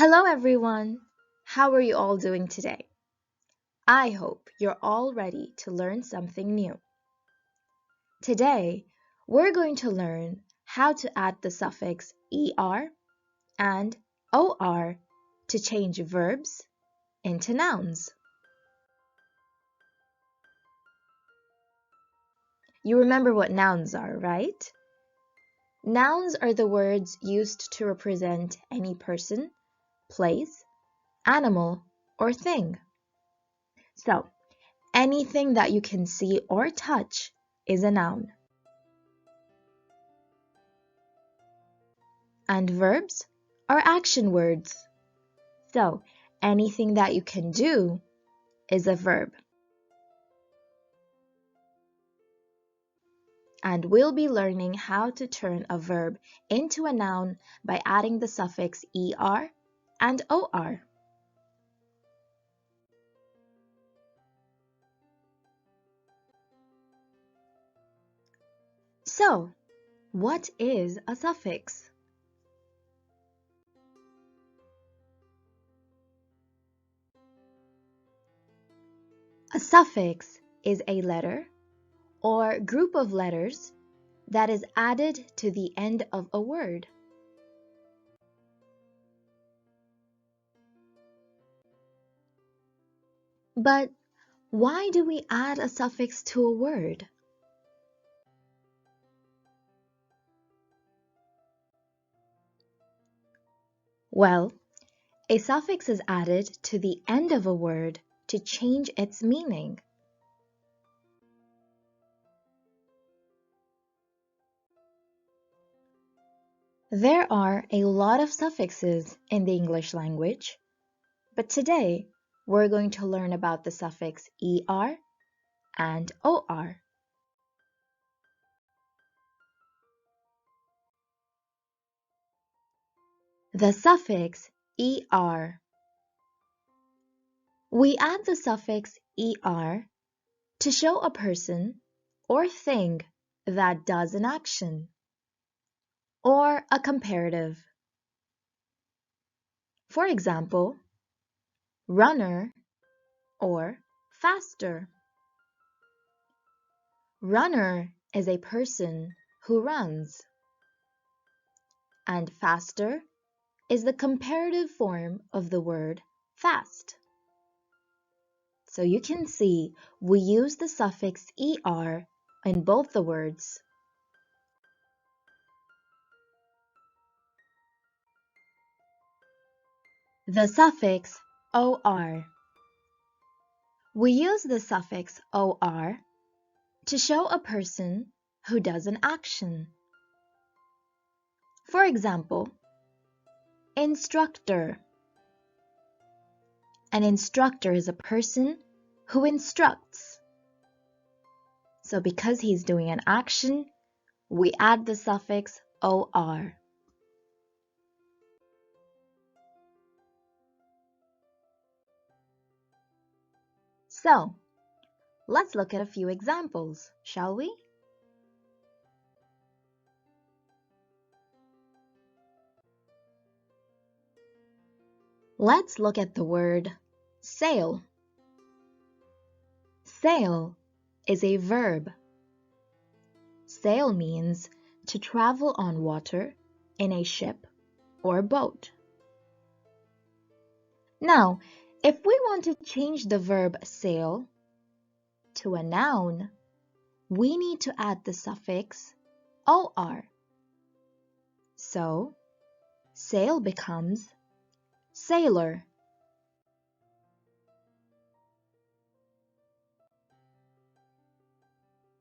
Hello everyone! How are you all doing today? I hope you're all ready to learn something new. Today, we're going to learn how to add the suffix er and or to change verbs into nouns. You remember what nouns are, right? Nouns are the words used to represent any person, place, animal, or thing. So, anything that you can see or touch is a noun. And verbs are action words. So, anything that you can do is a verb. And we'll be learning how to turn a verb into a noun by adding the suffix er and or. So, what is a suffix? A suffix is a letter or group of letters that is added to the end of a word. But why do we add a suffix to a word? Well, a suffix is added to the end of a word to change its meaning. There are a lot of suffixes in the English language, but today we're going to learn about the suffix er and or. The suffix er. We add the suffix er to show a person or thing that does an action, or a comparative. For example, runner or faster. Runner is a person who runs, and faster is the comparative form of the word fast. So you can see we use the suffix er in both the words. The suffix or. We use the suffix or to show a person who does an action. For example, instructor. An instructor is a person who instructs. So because he's doing an action, we add the suffix or. So, let's look at a few examples, shall we? Let's look at the word sail. Sail is a verb. Sail means to travel on water in a ship or boat. Now, if we want to change the verb sail to a noun, we need to add the suffix or. So, sail becomes sailor.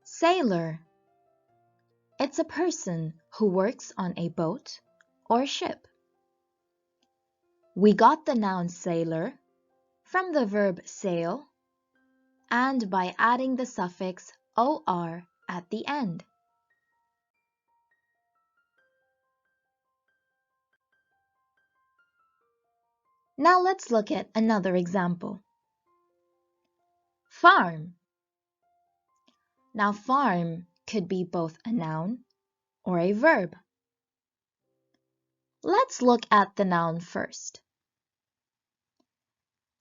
Sailor. It's a person who works on a boat or ship. We got the noun sailor from the verb sail and by adding the suffix or at the end. Now let's look at another example. Farm. Now farm could be both a noun or a verb. Let's look at the noun first.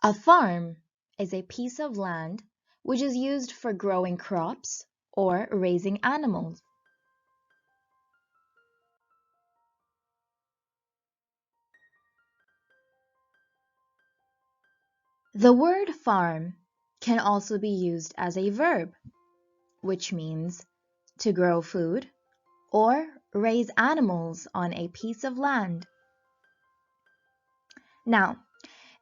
A farm is a piece of land which is used for growing crops or raising animals. The word farm can also be used as a verb, which means to grow food or raise animals on a piece of land. Now,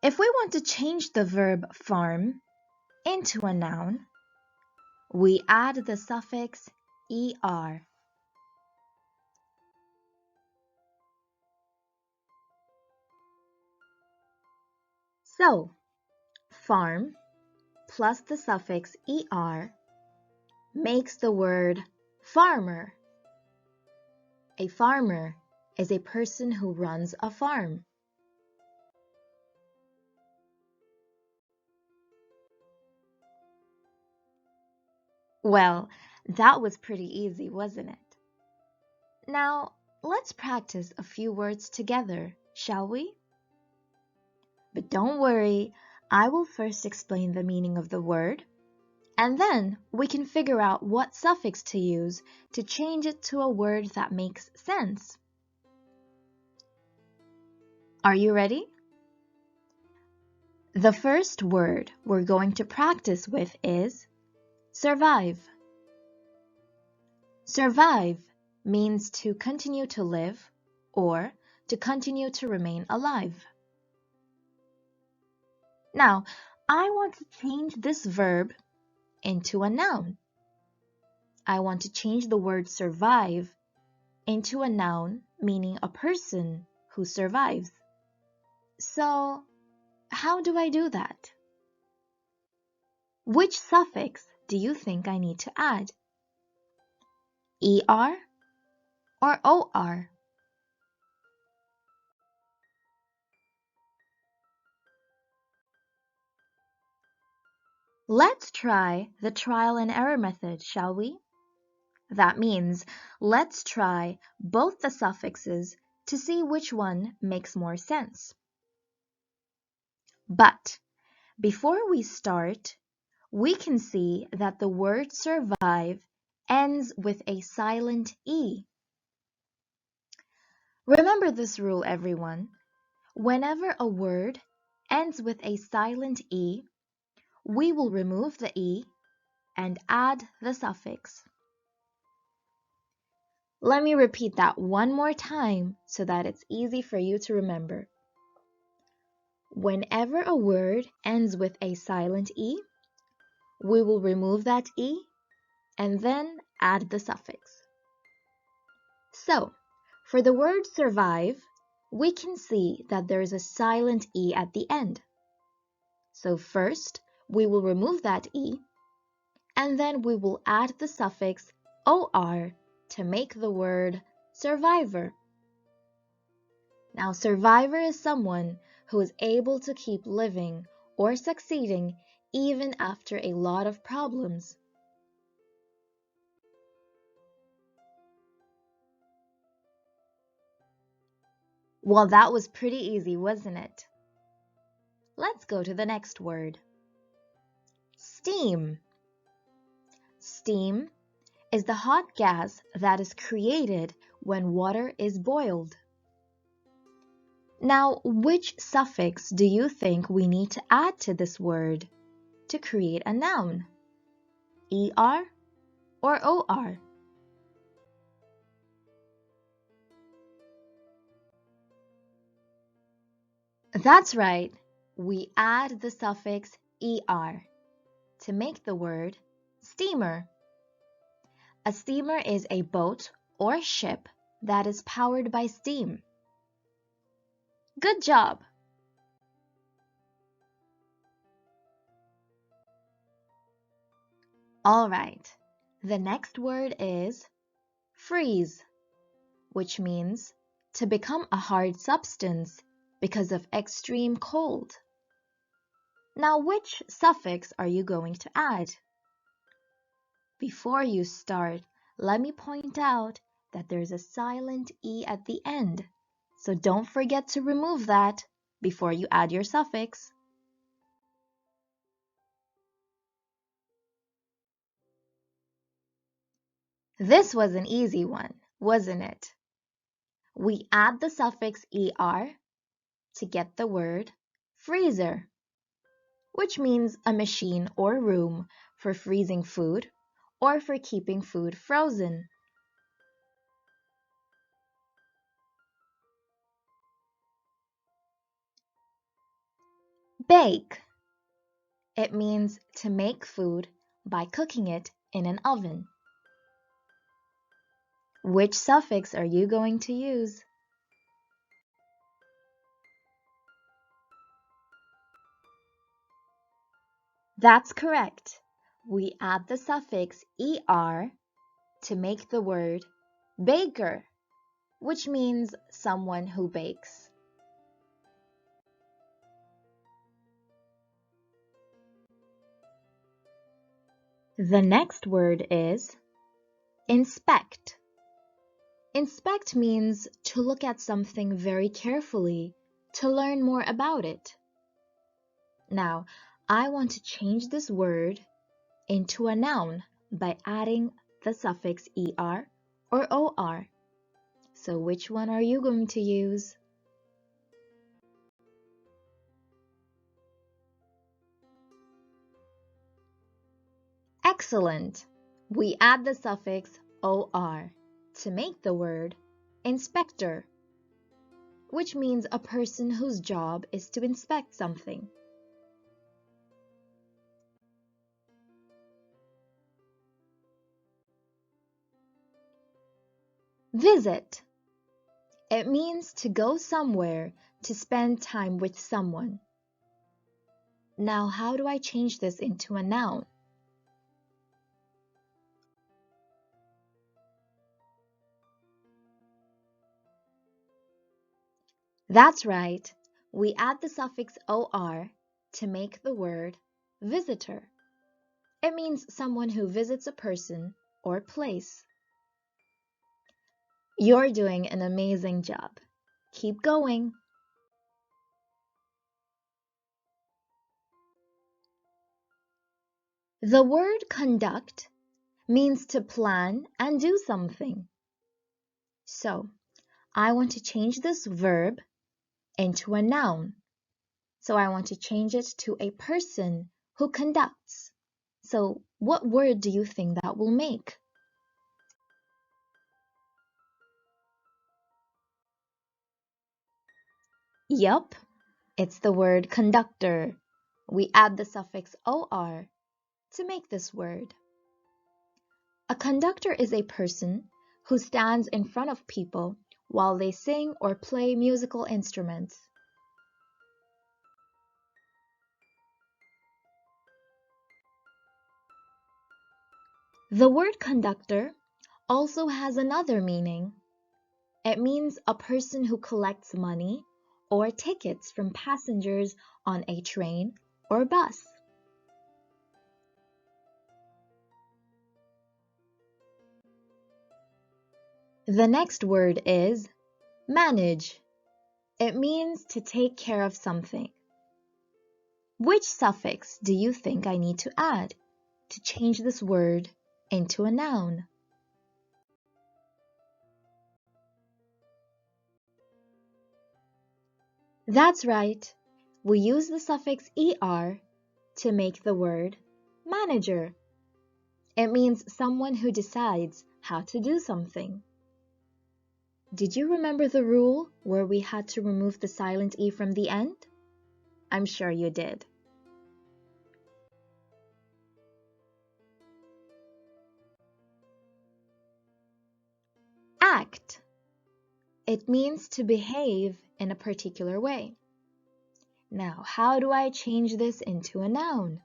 if we want to change the verb farm into a noun, we add the suffix er. So, farm plus the suffix er makes the word farmer. A farmer is a person who runs a farm. Well, that was pretty easy, wasn't it? Now, let's practice a few words together, shall we? But don't worry, I will first explain the meaning of the word, and then we can figure out what suffix to use to change it to a word that makes sense. Are you ready? The first word we're going to practice with is survive. Survive means to continue to live or to continue to remain alive. Now, I want to change this verb into a noun. I want to change the word survive into a noun meaning a person who survives. So, how do I do that? Which suffix do you think I need to add? Er or or? Let's try the trial and error method, shall we? That means let's try both the suffixes to see which one makes more sense. But before we start, we can see that the word survive ends with a silent E. Remember this rule, everyone. Whenever a word ends with a silent E, we will remove the E and add the suffix. Let me repeat that one more time so that it's easy for you to remember. Whenever a word ends with a silent E, we will remove that E and then add the suffix. So, for the word survive, we can see that there is a silent E at the end. So first, we will remove that E, and then we will add the suffix or to make the word survivor. Now, survivor is someone who is able to keep living or succeeding even after a lot of problems. Well, that was pretty easy, wasn't it? Let's go to the next word. Steam. Steam is the hot gas that is created when water is boiled. Now, which suffix do you think we need to add to this word to create a noun? Er or or? That's right. We add the suffix er to make the word steamer. A steamer is a boat or ship that is powered by steam. Good job! All right, the next word is freeze, which means to become a hard substance because of extreme cold. Now, which suffix are you going to add? Before you start, let me point out that there's a silent E at the end, so don't forget to remove that before you add your suffix. This was an easy one, wasn't it? We add the suffix er to get the word freezer, which means a machine or room for freezing food or for keeping food frozen. Bake. It means to make food by cooking it in an oven. Which suffix are you going to use? That's correct. We add the suffix er to make the word baker, which means someone who bakes. The next word is inspect. Inspect means to look at something very carefully, to learn more about it. Now, I want to change this word into a noun by adding the suffix er or or. So which one are you going to use? Excellent! We add the suffix or to make the word inspector, which means a person whose job is to inspect something. Visit. It means to go somewhere to spend time with someone. Now, how do I change this into a noun? That's right. We add the suffix or to make the word visitor. It means someone who visits a person or place. You're doing an amazing job. Keep going. The word conduct means to plan and do something. So, I want to change this verb into a noun. So I want to change it to a person who conducts. So what word do you think that will make? Yup, it's the word conductor. We add the suffix or to make this word. A conductor is a person who stands in front of people while they sing or play musical instruments. The word conductor also has another meaning. It means a person who collects money or tickets from passengers on a train or bus. The next word is manage. It means to take care of something. Which suffix do you think I need to add to change this word into a noun? That's right. We use the suffix er to make the word manager. It means someone who decides how to do something. Did you remember the rule where we had to remove the silent E from the end? I'm sure you did. Act. It means to behave in a particular way. Now, how do I change this into a noun?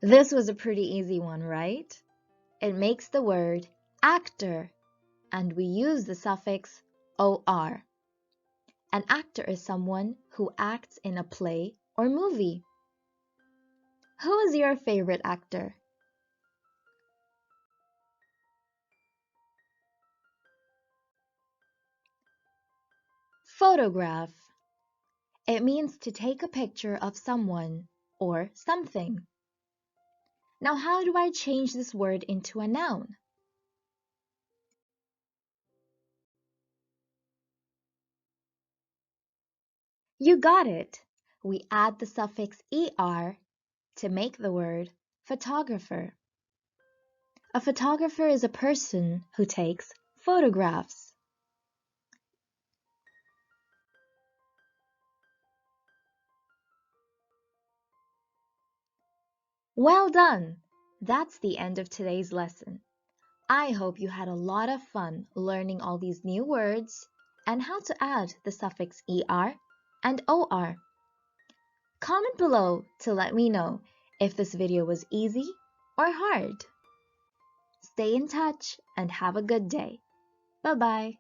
This was a pretty easy one, right? It makes the word actor, and we use the suffix or. An actor is someone who acts in a play or movie. Who is your favorite actor? Photograph. It means to take a picture of someone or something. Now, how do I change this word into a noun? You got it! We add the suffix er to make the word photographer. A photographer is a person who takes photographs. Well done! That's the end of today's lesson. I hope you had a lot of fun learning all these new words and how to add the suffix er and or. Comment below to let me know if this video was easy or hard. Stay in touch and have a good day. Bye-bye.